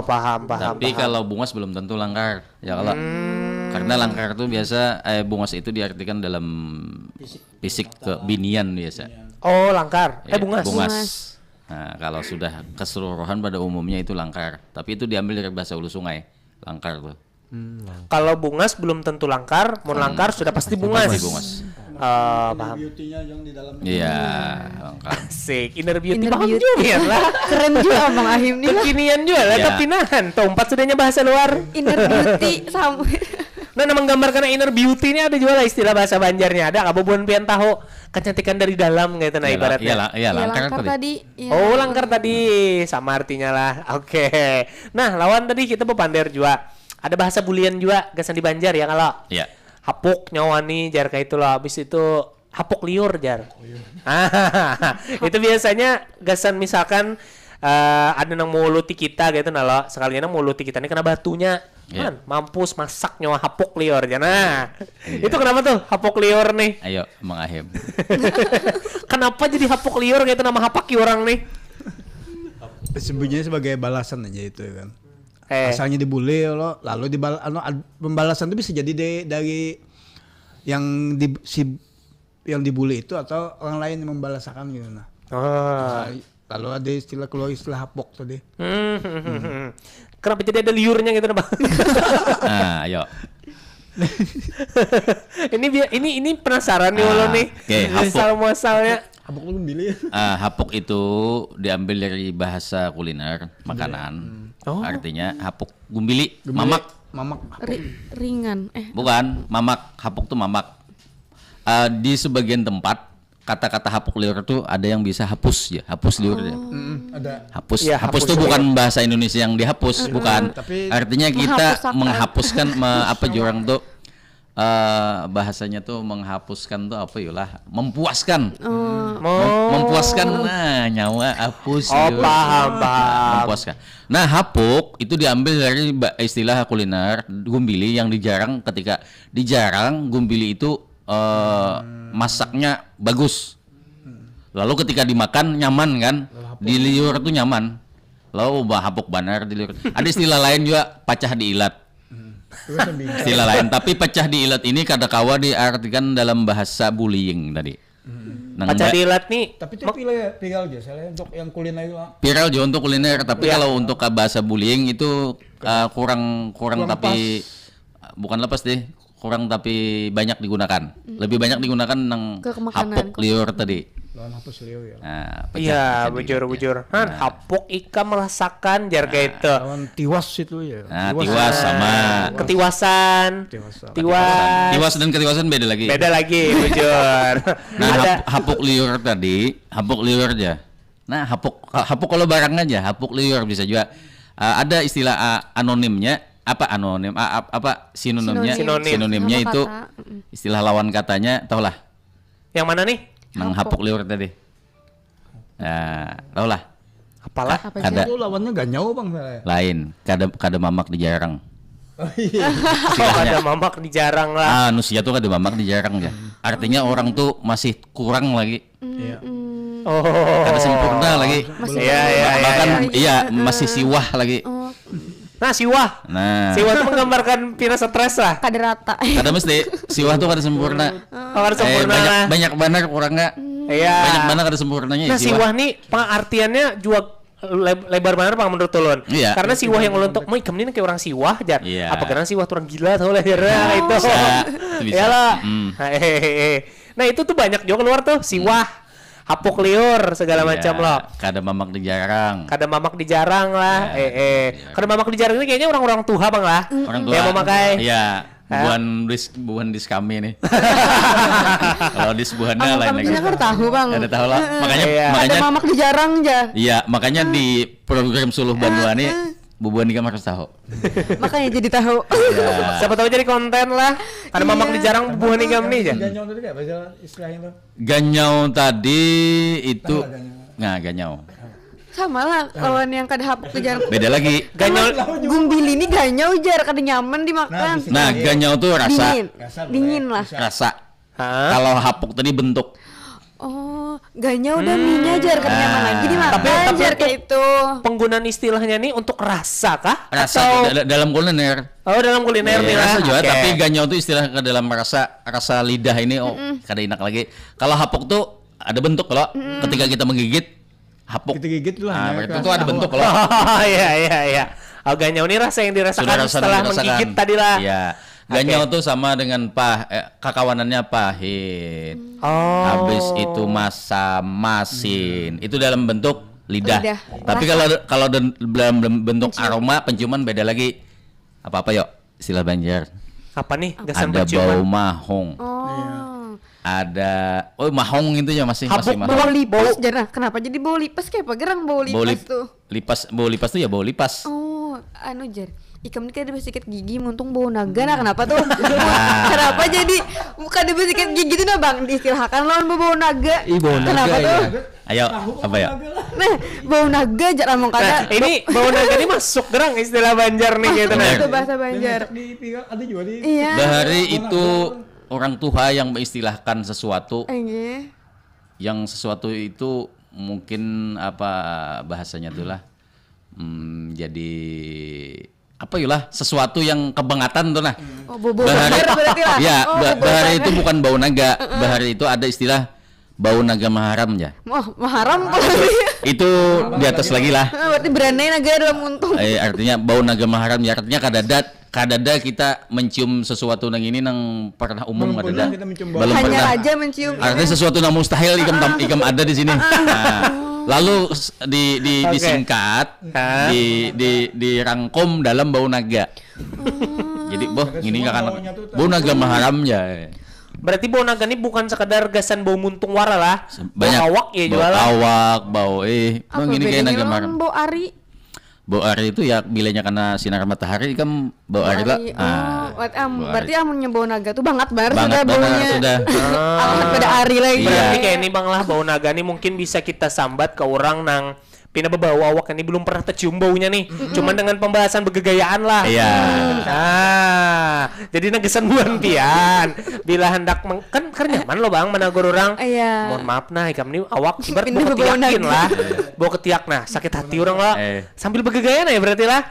Paham. Tapi kalau bungas belum tentu langkar. Ya kalau karena langkar itu biasa bungas itu diartikan dalam fisik kebinian biasa. Langkar. Bungas. Nah, kalau sudah keseluruhan pada umumnya itu langkar. Tapi itu diambil dari bahasa Hulu Sungai. Langkar tuh. Kalau bungas belum tentu langkar, mau langkar sudah pasti bungas. Paham. Beauty-nya yang di dalam. Iya, langkar. Asik, inner beauty paham juga lah. Keren juga Bang Ahim nih lah. Kekinian juga lah, kepinahan. Tuh, 4 sudahnya bahasa luar. Inner beauty sama. Nah, menggambarkan inner beauty ini ada juga lah istilah bahasa Banjarnya. Ada kabobuan pian tahu kecantikan dari dalam gitu nah ibaratnya. Iya, langkar tadi. Langkar tadi sama artinya lah. Oke. Nah, lawan tadi kita berpander juga. Ada bahasa bulian juga gasan di Banjar ya kalau. Iya. Hapuk nyawani jar kayak itulah. Habis itu hapuk liur jar. Itu biasanya gasan misalkan ada nang muluti kita gitu nah lo. Sekalian nang muluti kita ini kena batunya. Kan mampus masak nyawa hapuk liur ya. Nah, itu kenapa tuh hapuk liur nih? Ayo, Mang Ahim. Kenapa jadi hapuk liur gitu nama hapaki orang nih? Sembunyinya sebagai balasan aja itu kan. Asalnya dibully lo, lalu pembalasan itu bisa jadi dari yang dibully itu atau orang lain yang membalaskan gitu nah. Lalu ada keluar istilah hapok tadi. Kenapa jadi ada liurnya gitu Bang? Nah, ayo. ini penasaran nih lo nih. Asal-muasalnya hapok lu milih. Hapok itu diambil dari bahasa kuliner makanan. Artinya hapok gumbili. Mamak. Ringan. Bukan, mamak. Hapok tuh mamak. Di sebagian tempat kata-kata hapuk liur itu ada yang bisa hapus ya, hapus liur ya. Ada. Hapus. Ya, hapus itu bukan bahasa Indonesia yang dihapus, bukan. Tapi artinya kita menghapuskan apa jurang tuh bahasanya tuh menghapuskan tuh apa yulah, mempuaskan. Mempuaskan nyawa hapus. Paham. Mempuaskan. Nah, hapuk itu diambil dari istilah kuliner gumbili yang dijarang. Ketika dijarang gumbili itu masaknya bagus. Lalu ketika dimakan nyaman kan? Di liur tuh nyaman. Lalu hapuk banar di liur. Ada istilah lain juga, pecah di ilat. Istilah lain, tapi pecah di ilat ini kadakawa diartikan dalam bahasa bullying tadi. Pecah di ilat nih. Tapi itu viral aja, saya untuk yang kuliner itu. Viral juga untuk kuliner, tapi kalau untuk bahasa bullying itu kurang tapi bukan lepas deh. Kurang tapi banyak digunakan. Lebih banyak digunakan yang hapuk liur tadi. Lawan hapus liur ya. Nah, iya, bujur. Hapuk ika merasakan jarga itu. Lawan tiwas itu ya. Nah, tiwas sama ketiwasan. Tiwas dan ketiwasan beda lagi. Bujur. Nah, hapuk liur tadi, hapuk liur aja. Nah, hapuk kalau barang aja, hapuk liur bisa juga. Ada istilah anonimnya. Apa anonim apa sinonimnya itu istilah lawan katanya taulah yang mana nih nang hapuk liur tadi. Nah, taulah apalah ada itu lawannya ganyau Bang saya lain kada mamak dijarang. Kada mamak dijarang lah nusia tuh kada mamak dijarang ya, artinya orang tuh masih kurang lagi. Kada sempurna lagi bahkan masih siwah lagi. Nah, siwah itu menggambarkan pira stres lah. Kada rata. Kada mesti siwah tuh kada sempurna. Kada sempurna. Banyak benar kurangnya. Iya. Banyak benar kada sempurnanya. Nah, siwah nih pengartiannya juga lebar benar Bang menurut ulun. Iya. Karena siwah yang ulun tuh mau ikam ini kayak orang siwah jar. Iya. Apa karena siwah tuh orang gila tau lah itu. Bisa. Iyalah. Nah, itu tuh banyak juga keluar tuh siwah. Hapuk liur segala macam loh. Kada mamak dijarang. Lah. Kada mamak dijarang ini kayaknya orang-orang tua Bang lah. Orang tua. Yang memakai. Iya. Buan dis kami nih. Kalau dis buannya lain lagi. Kami tahu Bang. Ada tahu lah. Makanya ada mamak dijarang aja. Iya, makanya di program Suluh Bandua nih Bubuan Nikam harus tahu. Makanya jadi tahu. Ya. Siapa tahu jadi konten lah. Ada mamak dijarang Bubuan Nikam nih aja. Ganyau tadi kayak bahasa istilahnya tuh. Ganyau tadi itu ganyau. Sama lah kalau yang kada hapuk dijarang. Beda lagi. Ganyau gumbili ini ganyau jar kada nyaman dimakan. Nah, ganyau tuh rasa dingin lah. Rasa. Kalau hapuk tadi bentuk. Oh, ganyau udah minyak jar kada nyaman lagi dimakan jar kayak itu. Penggunaan istilahnya nih untuk rasa kah? Rasa dalam kuliner. Oh, dalam kuliner nih lah. Rasa juga, tapi ganyau itu istilah ke dalam rasa lidah ini kada enak lagi. Kalau hapuk tuh ada bentuk kalau ketika kita menggigit hapuk. Kita gigit lah. Itu tuh ada bentuk kalau. Oh, iya. Oh, ganyau ini rasa yang dirasakan setelah menggigit tadi lah. Iya. Ganyau tuh sama dengan kakawanannya pahit. Habis itu masin. Itu dalam bentuk lidah. Tapi kalau dalam bentuk aroma penciuman beda lagi. Apa yuk? Istilah Banjar. Apa nih? Ada bau mahong. Ada mahong itu ya masih mahong. Bau lipas jarang. Kenapa jadi bau lipas kayak apa gerang bau lipas tuh? Bau lipas tuh ya bau lipas. Oh, jar. Ikam ini kan ada sedikit gigi, untung bau naga. Nah, kenapa tuh? Kenapa jadi bukan ada sedikit gigi tuh nah Bang? Diistilahkan lawan bau naga. Bau naga. Kenapa tuh? Ayo, apa ya? Nah, bau naga jar among kada. Nah, ini bau naga ini masuk gerang istilah Banjar nih gitu nah. Itu bahasa Banjar. Ada juga di. Iya. Bahari itu orang tua yang mengistilahkan sesuatu. Yang sesuatu itu mungkin apa bahasanya itulah jadi apa yulah sesuatu yang kebangatan tuh nah. Bahari berarti lah. Ya, bahari itu bukan bau naga. Bahari itu ada istilah bau naga maharam ya. Maharam itu di atas lagi lah. Berarti berandai naga dalam untung. Artinya bau naga maharam ya, artinya kadada kita mencium sesuatu nang ini nang pernah umum kadada. Belum pernah. Hanya aja mencium. Artinya sesuatu nang mustahil ikam ada di sini. Lalu disingkat, dirangkum dalam bau naga. Jadi ini kan bau naga maharam ya. Berarti bau naga ini bukan sekedar gasan bau muntung wara lah. Banyak bau awak ya jualan. Bau awak, bau ini kayak naga maharam. Bau ari. Bau ari itu ya bilanya karena sinar matahari kan bau ari lah. Berarti amunnya bau naga tuh banget sudah baunya. Sudah. Amat pada ari lagi. Berarti kayak ini bang lah bau naga ini mungkin bisa kita sambat ke orang nang pina berbau awak ini belum pernah tercium baunya nih. Cuman dengan pembahasan bergegayaan lah. Iya. Jadi nagesan buan pian. Bila hendak kan nyaman loh bang menagur orang. Iya. Mohon maaf nah ikam ini awak ibarat bau ketiakin lah. Bau ketiak nah sakit hati orang lah. Sambil bergegayaan ya berarti lah.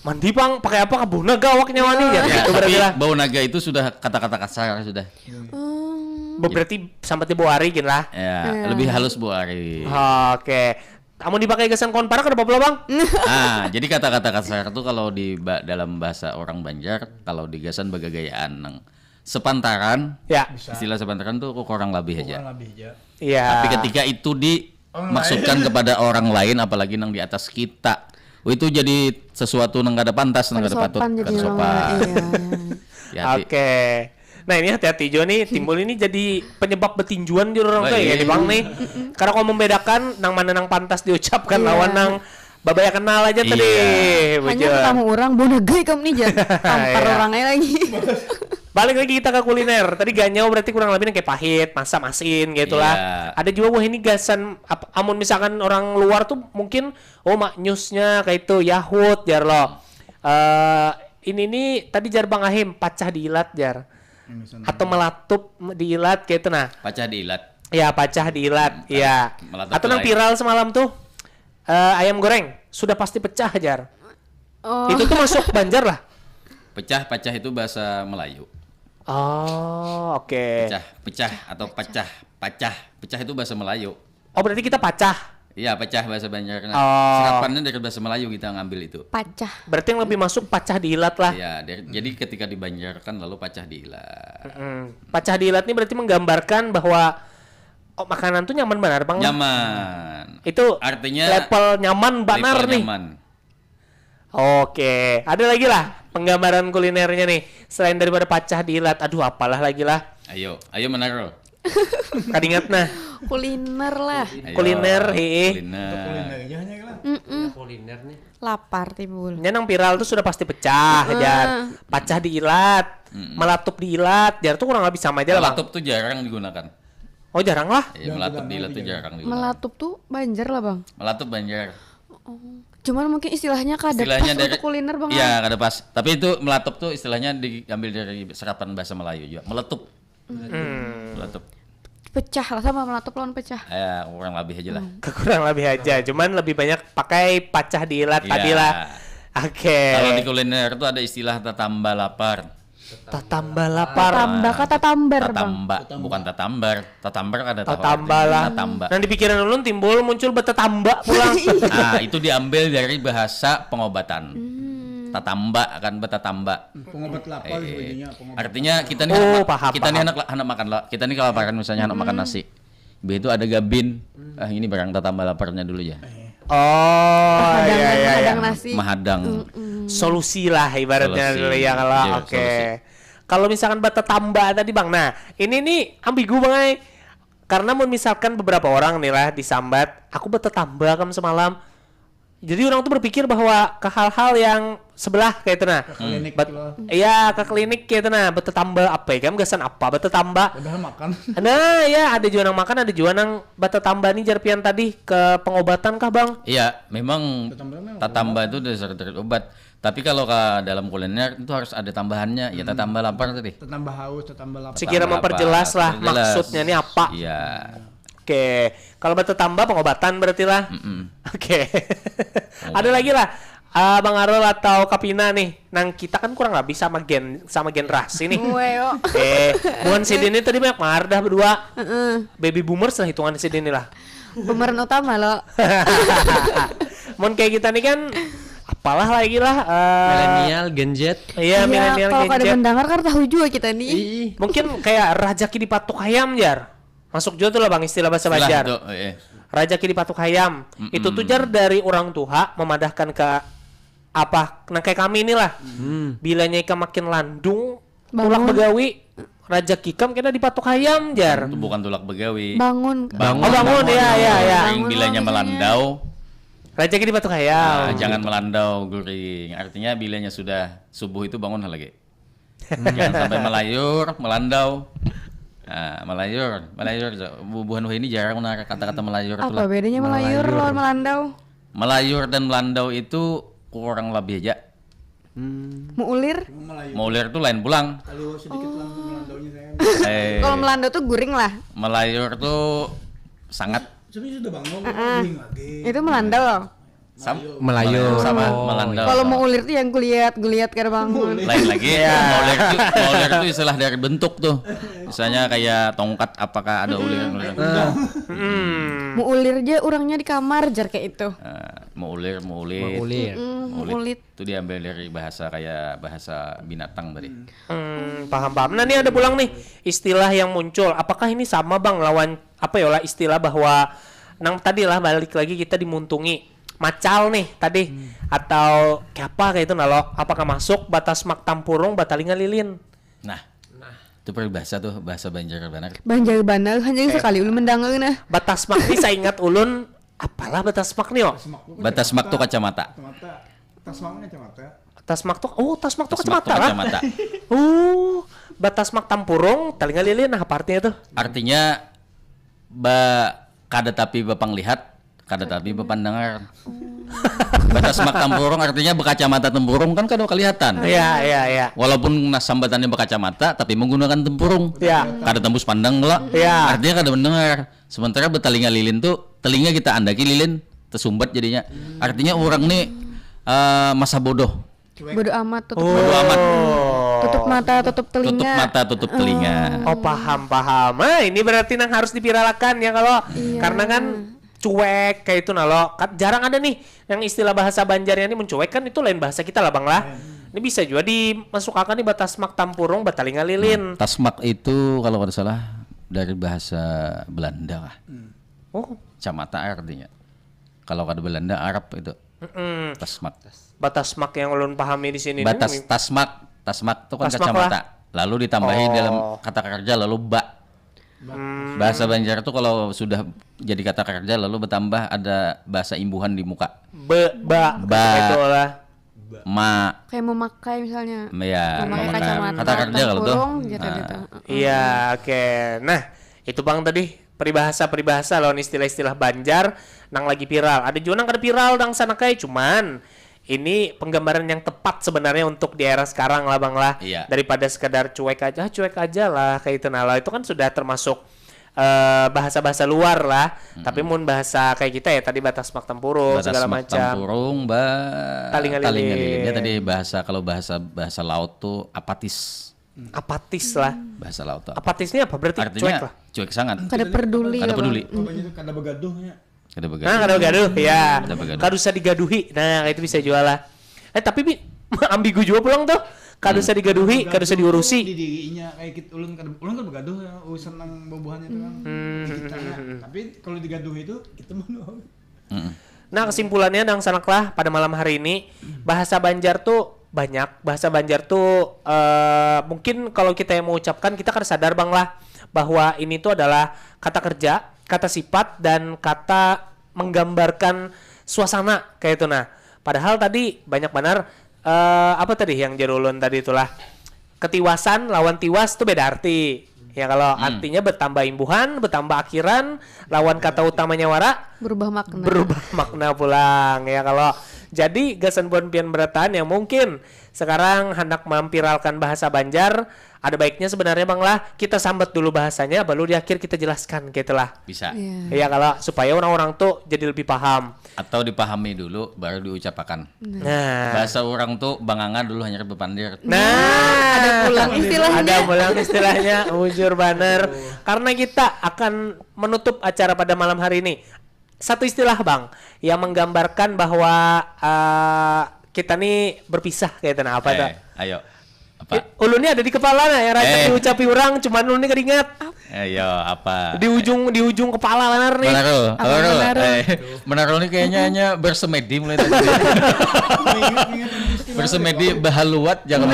Mandi bang pakai apa bau naga awaknya wani ya. Itu berarti lah. Bau naga itu sudah kata-kata kasar sudah. Berarti sambatnya bau ari gin lah. Ya, lebih halus bau ari. Oke. Kamu dipakai gasan kon parah kenapa bang? Jadi kata-kata kasar itu kalau di dalam bahasa orang Banjar kalau digasan begagayaan nang sepantaran, ya. Istilah sepantaran tuh kurang lebih aja. Iya. Tapi ketika itu dimaksudkan kepada orang lain, apalagi nang di atas kita, itu jadi sesuatu nang kada pantas, nang kada patut, kada sopan. Oke. Nah ini hati-hati Jo nih timbul ini jadi penyebab betinjuan di orang kayak gini bang nih. Karena kalau membedakan nang mana nang pantas diucapkan lawan nang babaya kenal aja tadi. Hanya ketemu orang bonagai kamu nih jangan tampar orangnya lagi. Balik lagi kita ke kuliner. Tadi ganyau berarti kurang lebih kayak pahit, masin gitu lah. Ada juga wah ini gasan amun misalkan orang luar tuh mungkin maknyusnya kayak itu Yahut jar lo. Ini nih tadi jar Bang Ahim pacah diilat jar. Atau melatup diilat kayak itu nah. Pacah diilat. Ya pacah diilat. Iya. Atau yang viral semalam tuh ayam goreng sudah pasti pecah jar. Itu tuh masuk Banjar lah. Pecah itu bahasa Melayu. Oh oke. Pecah atau pecah itu bahasa Melayu. Oh berarti kita pacah. Iya pecah bahasa Banjar. Serapannya dari bahasa Melayu kita ngambil itu. Pacah. Berarti yang lebih masuk pacah diilat lah. Iya. Jadi ketika dibanjarkan lalu pacah diilat. Pacah diilat ini berarti menggambarkan bahwa makanan tuh nyaman benar bang. Nyaman. Itu artinya level nyaman benar nih. Nyaman. Oke. Ada lagi lah penggambaran kulinernya nih selain daripada pacah diilat. Aduh apalah lagi lah. Ayo menaruh. Kadingat nah. Kuliner lah. Kuliner kuliner nih. Lapar timbul. Nang viral tuh sudah pasti pecah jar. Pacah diilat, melatup diilat. Jar tuh kurang lebih sama aja lah. Melatup tuh jarang digunakan. Oh jarang lah. Iya, melatup diilat tuh jarang digunakan. Melatup tuh Banjar lah bang. Melatup Banjar. Cuman mungkin istilahnya kada pas dari, untuk kuliner bang. Iya kada pas. Tapi itu melatup tuh istilahnya diambil dari serapan bahasa Melayu juga. Meletup. Meletup. Pecah lah sama melatup lawan pecah. Ya kurang lebih aja lah. Kurang lebih aja. Cuman lebih banyak pakai pacah diilat tadi lah. Oke. Kalau di kuliner tuh ada istilah tatamba lapar. Tatamba lapar. Tatamba kata tambar bang. Bukan tatambar. Tatambar ada tatamba lah. Nah di pikiran ulun timbul muncul betatamba pulang. Itu diambil dari bahasa pengobatan. Tatamba akan betatamba. Pengobat lapar sebenarnya. Artinya kita nih anak makan lah. Kita nih kelaparan misalnya anak makan nasi. Itu ada gabin. Ini barang tatamba laparnya dulu ya. Iya. Mahadang. Solusi lah ibaratnya dulu ya kalau oke. Kalau misalkan betatamba tadi bang, nah ini nih ambigu bang. Karena misalkan beberapa orang nih lah disambat, aku betatamba kamu semalam. Jadi orang tuh berpikir bahwa ke hal-hal yang sebelah kayak itu nah. Iya, ke klinik kayak itu nah, bete tambah apa ya? Kan gasan apa? Bete tambah. Padahal makan. Nah, ya ada jualan makan, ada jualan bete tambah nih jarpian tadi ke pengobatan kah, Bang? Iya, memang tatamba itu dasar dari obat. Tapi kalau ke dalam kuliner itu harus ada tambahannya. Ya tatamba lapar tadi. Tatamba haus, tatamba lapar. Sekira memperjelas lah maksudnya ini apa. Iya. Oke, kalau bete tambah pengobatan berarti lah. Oke. Ada lagi lah. Bang Arul atau Kapina nih, nang kita kan kurang lebih sama generasi nih. Bukan si Dini tadi banyak mardah berdua. Baby boomers lah hitungan si Dini lah. Pemeran utama lo. Mon kayak kita nih kan, apalah lagi lah. Milenial, Gen Z. Iya, milenial, Gen Z. Kalau ada mendengar kan tahu juga kita nih. Mungkin kayak rajaki di patuk ayam jar. Masuk juga tuh lah Bang istilah bahasa Banjar. Rajaki di patuk ayam. Itu tuh jar dari orang tua memadahkan ke apa, nah kayak kami inilah. Bilanya ikan makin landung, tulak begawi, rajaki ikam kena di patuk ayam jar. Itu bukan tulak begawi. Bangun. Bangun ya. Yang bilanya melandau. Rajaki di patuk ayam. Jangan melandau guring. Artinya bilanya sudah subuh itu bangun lagi. Jangan sampai melayur, melandau. Nah, melayur. Bubuhan ini jarang menarik kata-kata melayur. Apa bedanya melayur lawan melandau? Melayur dan melandau itu kurang lebih aja. Meulir? Meulir itu lain pulang. Kalau sedikit melandaunya Kalau melandau tuh guring lah. Melayur tuh sangat. Sebenarnya sudah bangun, guring lagi. Itu melandau loh. Melayur sama melandau. Kalau mau ulir tuh yang guliat karena bangun. Lain lagi ya. Ulir itu istilah dari bentuk tuh. Misalnya kayak tongkat, apakah ada ulir? Mau ulir aja orangnya di kamar jar kayak itu. Mau ulit. Itu diambil dari bahasa kayak bahasa binatang tadi. Paham. Nah ini ada pulang nih istilah yang muncul. Apakah ini sama Bang lawan apa ya lah istilah bahwa nang tadi lah balik lagi kita dimuntungi macal nih tadi atau kayak apa kayak itu nalo apakah masuk batas mak tampurung batalingan lilin. Nah itu peribahasa tuh bahasa Banjar benar. Banjar benar hanya sekali ulun mendengar nah. Batas mak ini saya ingat ulun apalah batas mak nih batas mak tuh kacamata. Tas mak tuh kacamata lah. Batas mak tampurung talingan lilin nah apa artinya tuh? Artinya kada tapi bapang lihat kada tapi bapang dengar. Batas mak tampurung artinya berkacamata tempurung kan kada kelihatan. Iya. Walaupun sambatannya berkacamata tapi menggunakan tempurung. Iya. Kada tembus pandang lah. Iya. Artinya kada mendengar. Sementara betalinga lilin tuh telinga kita andaki lilin tersumbat jadinya. Artinya orang nih masa bodoh. Bodoh amat tutup. Bodoh amat. Tutup mata, tutup telinga. Tutup mata, tutup telinga. Oh paham. Ini berarti nang harus dipiralakan ya kalau karena kan cuek kayak itu nalo. Jarang ada nih yang istilah bahasa Banjarnya ini mencuek kan itu lain bahasa kita lah Bang lah. Ini bisa juga dimasukkan di batas mak tampurung batalinga lilin. Tasmak itu kalau tidak salah dari bahasa Belanda lah. Camata artinya. Kalau kada Belanda Arab itu. Tasmak. Batas mak yang ulun pahami di sini. Batas tasmak itu kan kacamata. Lalu ditambahi dalam kata kerja lalu bak. Bahasa Banjar itu kalau sudah jadi kata kerja lalu bertambah ada bahasa imbuhan di muka. Ba itulah. Ma. Kayak memakai misalnya. Ya, memakai kacamata. Kata kerja kalau tuh. Gitu. Iya, oke. Nah, itu Bang tadi peribahasa lawan istilah-istilah Banjar nang lagi viral. Ada juga nang kada viral nang sana kayak cuman ini penggambaran yang tepat sebenarnya untuk di era sekarang lah Bang lah. Iya. Daripada sekedar cuek aja lah kayak itu nah itu kan sudah termasuk bahasa-bahasa luar lah. Tapi mun bahasa kayak kita ya tadi batas mak tempurung segala macam. Batas mak tempurung, talinga lilinnya tadi bahasa kalau bahasa laut tuh apatis. Apatis lah. Bahasa laut tuh. Apatisnya apa berarti? Artinya cuek lah. Cuek sangat. Kada peduli. Kada begaduhnya. Kada begaduh ya. Kada usah digaduhi. Nah, itu bisa jual lah. Tapi ambigu juga pulang tuh. Kada usah digaduhi, kada usah diurusi. Di dirinya kayak kita ulun kan begaduh ya, senang bubuhannya tuh kan. Tapi kalau digaduhi itu kita mau. Nah, kesimpulannya dang sanaklah pada malam hari ini bahasa Banjar tuh banyak. Bahasa Banjar tuh mungkin kalau kita yang mengucapkan kita kan sadar Bang lah bahwa ini tuh adalah kata kerja, kata sifat dan kata menggambarkan suasana kayak itu. Nah, padahal tadi banyak benar apa tadi yang Jarulun tadi itulah ketiwasan lawan tiwas itu beda arti. Ya kalau artinya bertambah imbuhan, bertambah akhiran, lawan kata utamanya wara berubah makna. Berubah makna pulang. Ya kalau jadi gasan buan pian beratan yang mungkin sekarang hendak memviralkan bahasa Banjar, ada baiknya sebenarnya Bang lah kita sambat dulu bahasanya, baru di akhir kita jelaskan gitulah. Bisa. Ya kalau supaya orang-orang tuh jadi lebih paham. Atau dipahami dulu baru diucapkan. Nah, bahasa orang tuh banganga dulu hanya bepandir. Nah, ada pulang istilahnya. Ada pulang istilahnya, ujur baner. Karena kita akan menutup acara pada malam hari ini. Satu istilah Bang yang menggambarkan bahwa kita nih berpisah kayak apa tuh? Ayo. Apa? Ulunnya ada di kepala nah ya rancak diucapi orang cuman ulunnya keringat. Ayo apa? Di ujung kepala benar nih. Menaro nih kayaknya hanya bersemedi mulai tadi. Bersemedi bahaluat jangan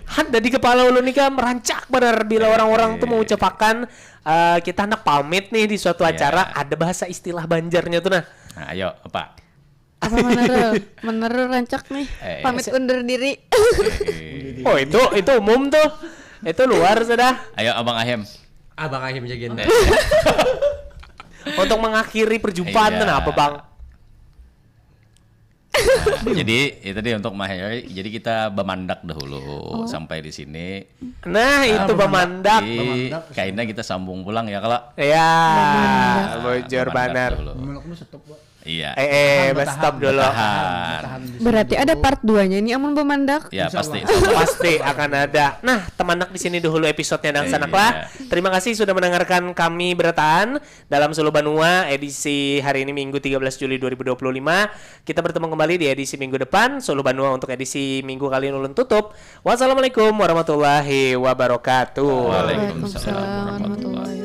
Ada di kepala ulun nih kan merancak benar bila orang-orang tuh mau ucapakan kita hendak pamit nih di suatu acara ada bahasa istilah Banjarnya tuh nah. Nah, ayo apa? Apa Menero rancak nih pamit undur diri. Oh itu umum tuh. Itu luar sudah. Ayo Abang Ahem. Abang Ahem jagain. Untuk mengakhiri perjumpaan kenapa Bang? Nah, jadi itu tadi untuk mengakhiri. Jadi kita bemandak dahulu sampai di sini. Nah itu bemandak. Kayaknya kita sambung pulang ya kalau. Ya, bocor banar. Iya. Stop dulu. Berarti ada part 2-nya ini amun bemandak. Ya pasti. Pasti akan ada. Nah, teman-teman di sini dahulu episodenya dan sanaklah. Terima kasih sudah mendengarkan kami berataan dalam Solo Banua edisi hari ini Minggu 13 Juli 2025. Kita bertemu kembali di edisi minggu depan. Solo Banua untuk edisi minggu kali ini ulun tutup. Wassalamualaikum warahmatullahi wabarakatuh. Waalaikumsalam warahmatullahi wabarakatuh.